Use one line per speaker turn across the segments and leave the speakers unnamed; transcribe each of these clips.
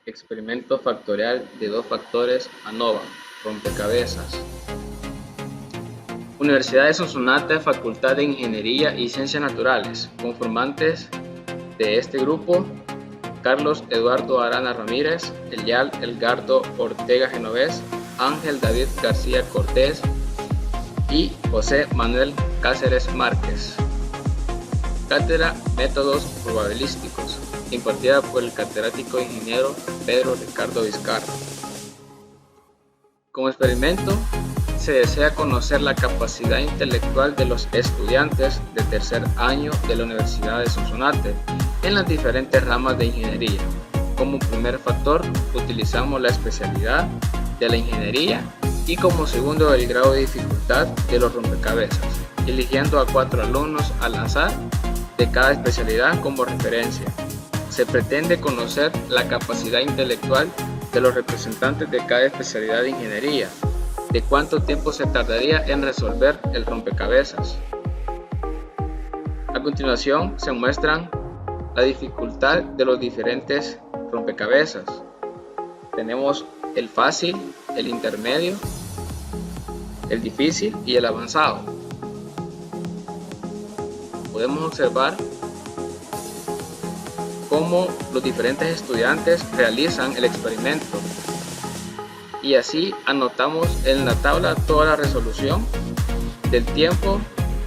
Experimento factorial de dos factores ANOVA, rompecabezas. Universidad de Sonsonate, Facultad de Ingeniería y Ciencias Naturales. Conformantes de este grupo: Carlos Eduardo Arana Ramírez, Elial Edgardo Ortega Genovés, Ángel David García Cortés y José Manuel Cáceres Márquez. Cátedra Métodos Probabilísticos, impartida por el catedrático ingeniero Pedro Ricardo Vizcarra. Como experimento, se desea conocer la capacidad intelectual de los estudiantes de tercer año de la Universidad de Sonsonate en las diferentes ramas de ingeniería. Como primer factor, utilizamos la especialidad de la ingeniería y como segundo el grado de dificultad de los rompecabezas, eligiendo a 4 alumnos al azar de cada especialidad como referencia. Se pretende conocer la capacidad intelectual de los representantes de cada especialidad de ingeniería, de cuánto tiempo se tardaría en resolver el rompecabezas. A continuación se muestran la dificultad de los diferentes rompecabezas. Tenemos el fácil, el intermedio, el difícil y el avanzado. Podemos observar cómo los diferentes estudiantes realizan el experimento y así anotamos en la tabla toda la resolución del tiempo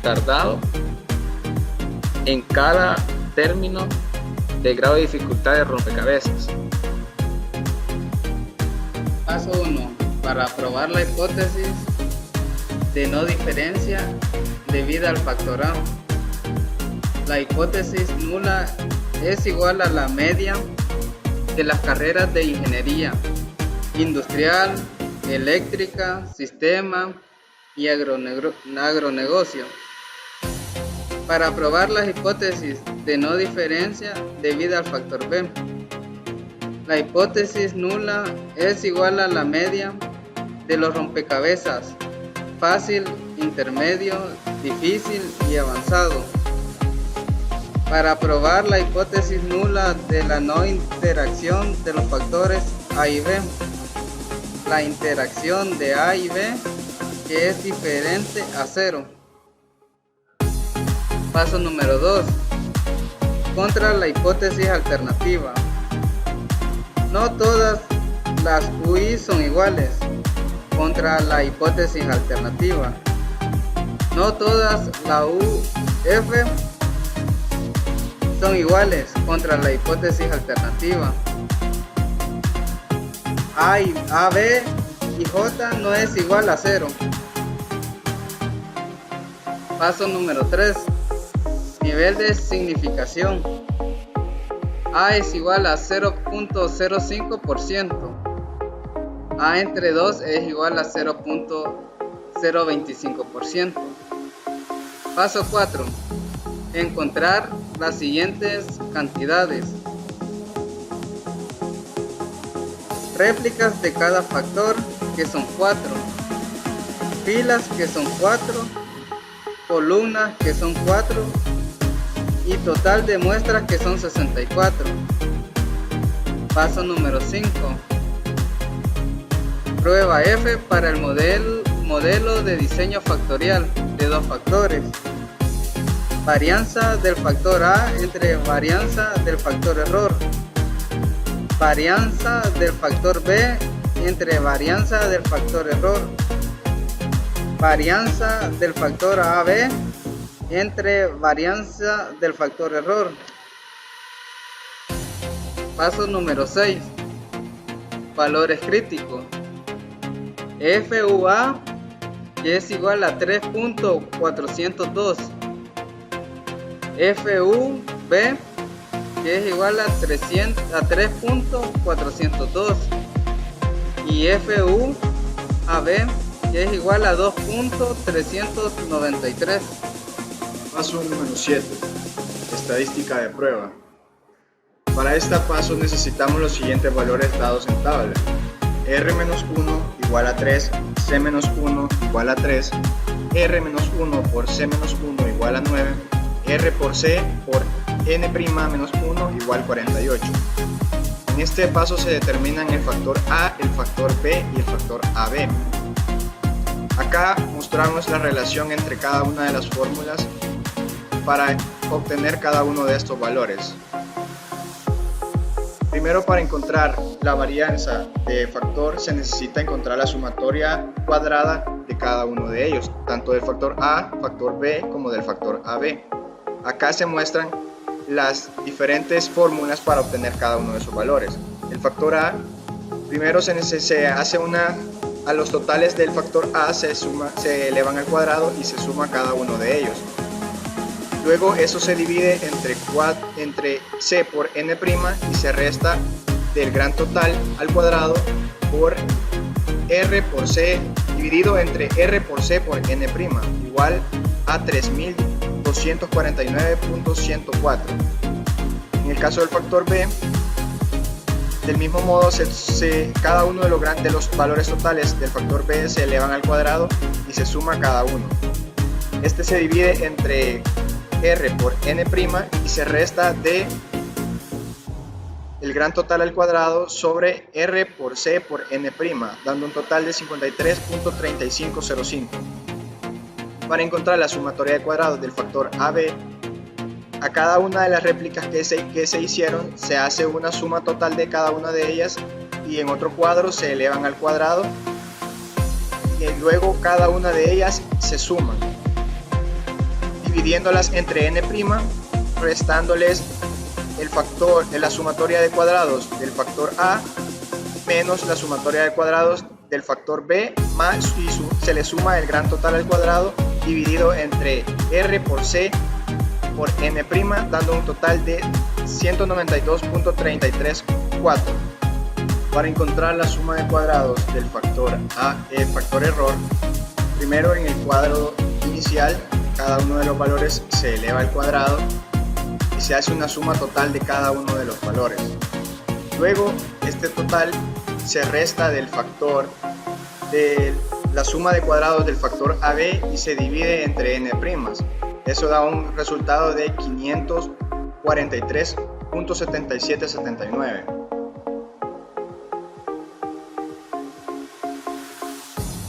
tardado en cada término del grado de dificultad de rompecabezas.
Paso 1. Para probar la hipótesis de no diferencia debida al factor A. La hipótesis nula es igual a la media de las carreras de ingeniería industrial, eléctrica, sistema y agronegocio. Para probar las hipótesis de no diferencia debida al factor B. La hipótesis nula es igual a la media de los rompecabezas fácil, intermedio, difícil y avanzado. Para probar la hipótesis nula de la no interacción de los factores A y B. La interacción de A y B que es diferente a 0. Paso número 2. Contra la hipótesis alternativa. No todas las UI son iguales. Contra la hipótesis alternativa. No todas las UF son iguales contra la hipótesis alternativa. A, B y J no es igual a 0. Paso número 3. Nivel de significación. A es igual a 0.05%. A entre 2 es igual a 0.025%. Paso 4. Encontrar las siguientes cantidades. Réplicas de cada factor, que son 4. Filas, que son 4. Columnas, que son 4. Y total de muestras, que son 64. Paso número 5. Prueba F para el modelo de diseño factorial de dos factores. Varianza del factor A entre varianza del factor error. Varianza del factor B entre varianza del factor error. Varianza del factor AB entre varianza del factor error. Paso número 6. Valores críticos. FUA, que es igual a 3.402. FUB, que es igual a 3.402. Y FUAB, que es igual a 2.393.
Paso número 7. Estadística de prueba. Para este paso necesitamos los siguientes valores dados en tabla. R-1 igual a 3, C-1 igual a 3, R-1 por C-1 igual a 9, R por C por N' -1 igual 48. En este paso se determinan el factor A, el factor B y el factor AB. Acá mostramos la relación entre cada una de las fórmulas para obtener cada uno de estos valores. Primero, para encontrar la varianza de factor se necesita encontrar la sumatoria cuadrada de cada uno de ellos, tanto del factor A, factor B como del factor AB. Acá se muestran las diferentes fórmulas para obtener cada uno de esos valores. El factor A, primero se hace a los totales del factor A se elevan al cuadrado y se suma cada uno de ellos. Luego eso se divide entre C por n' y se resta del gran total al cuadrado por R por C dividido entre R por C por n' igual a 3249.104. En el caso del factor B, del mismo modo, cada uno de los valores totales del factor B se elevan al cuadrado y se suma cada uno. Este se divide entre R por n' y se resta de el gran total al cuadrado sobre R por C por n', dando un total de 53.3505. Para encontrar la sumatoria de cuadrados del factor AB, a cada una de las réplicas que se hicieron se hace una suma total de cada una de ellas y en otro cuadro se elevan al cuadrado y luego cada una de ellas se suman, dividiéndolas entre n', restándoles el factor de la sumatoria de cuadrados del factor A menos la sumatoria de cuadrados del factor B más y se le suma el gran total al cuadrado dividido entre R por C por n', dando un total de 192.334. Para encontrar la suma de cuadrados del factor A, el factor error, primero en el cuadro inicial cada uno de los valores se eleva al cuadrado y se hace una suma total de cada uno de los valores. Luego este total se resta del factor de la suma de cuadrados del factor AB y se divide entre n'. Eso da un resultado de 543.7779.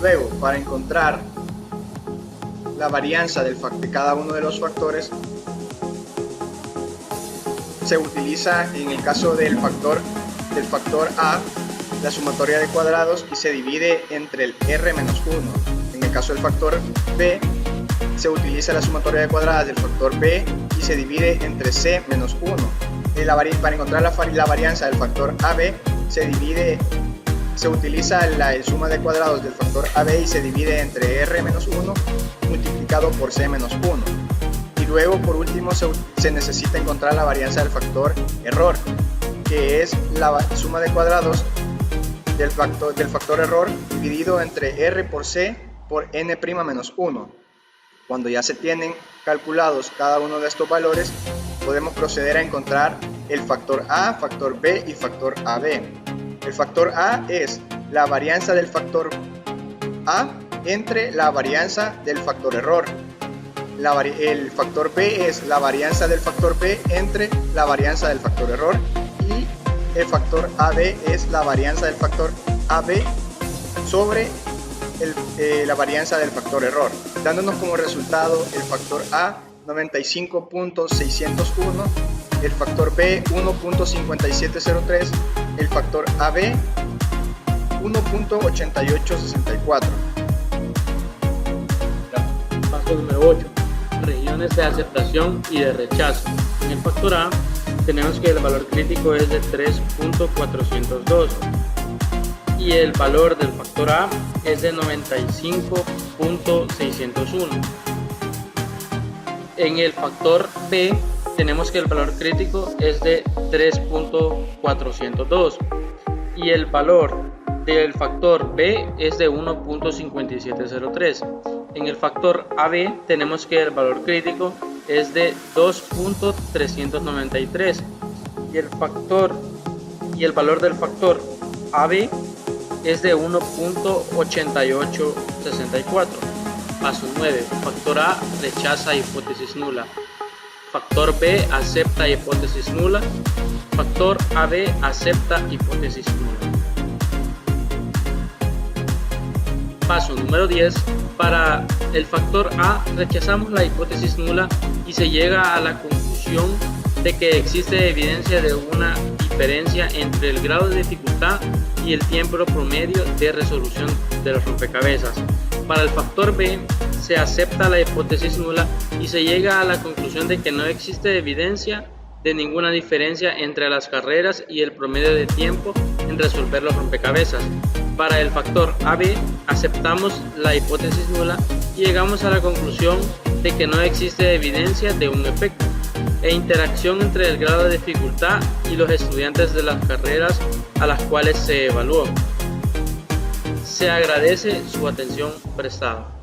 Luego, para encontrar la varianza de cada uno de los factores, se utiliza en el caso del factor A la sumatoria de cuadrados y se divide entre el R menos 1. En el caso del factor B se utiliza la sumatoria de cuadradas del factor B y se divide entre C menos 1. Para encontrar la varianza del factor AB se utiliza la suma de cuadrados del factor AB y se divide entre R menos 1 multiplicado por C menos 1. Y luego por último se necesita encontrar la varianza del factor error, que es la suma de cuadrados del factor error dividido entre R por C por n' menos 1. Cuando ya se tienen calculados cada uno de estos valores, podemos proceder a encontrar el factor A, factor B y factor AB. El factor A es la varianza del factor A entre la varianza del factor error. El factor B es la varianza del factor B entre la varianza del factor error y el factor AB es la varianza del factor AB sobre la varianza del factor error, dándonos como resultado el factor A 95.601, el factor B 1.5703, el factor AB 1.8864.
Paso número 8. Regiones de aceptación y de rechazo. En el factor A tenemos que el valor crítico es de 3.402 y el valor del factor A es de 95.601. En el factor B tenemos que el valor crítico es de 3.402 y el valor del factor B es de 1.5703. En el factor AB tenemos que el valor crítico es de 2.393 y el valor del factor AB es de 1.8864. Paso 9. Factor A rechaza hipótesis nula. Factor B acepta hipótesis nula. factor AB acepta hipótesis nula. Paso número 10. Para el factor A rechazamos la hipótesis nula y se llega a la conclusión de que existe evidencia de una diferencia entre el grado de dificultad y el tiempo promedio de resolución de los rompecabezas. Para el factor B se acepta la hipótesis nula y se llega a la conclusión de que no existe evidencia de ninguna diferencia entre las carreras y el promedio de tiempo en resolver los rompecabezas. Para el factor AB aceptamos la hipótesis nula y llegamos a la conclusión de que no existe evidencia de un efecto e interacción entre el grado de dificultad y los estudiantes de las carreras a las cuales se evaluó. Se agradece su atención prestada.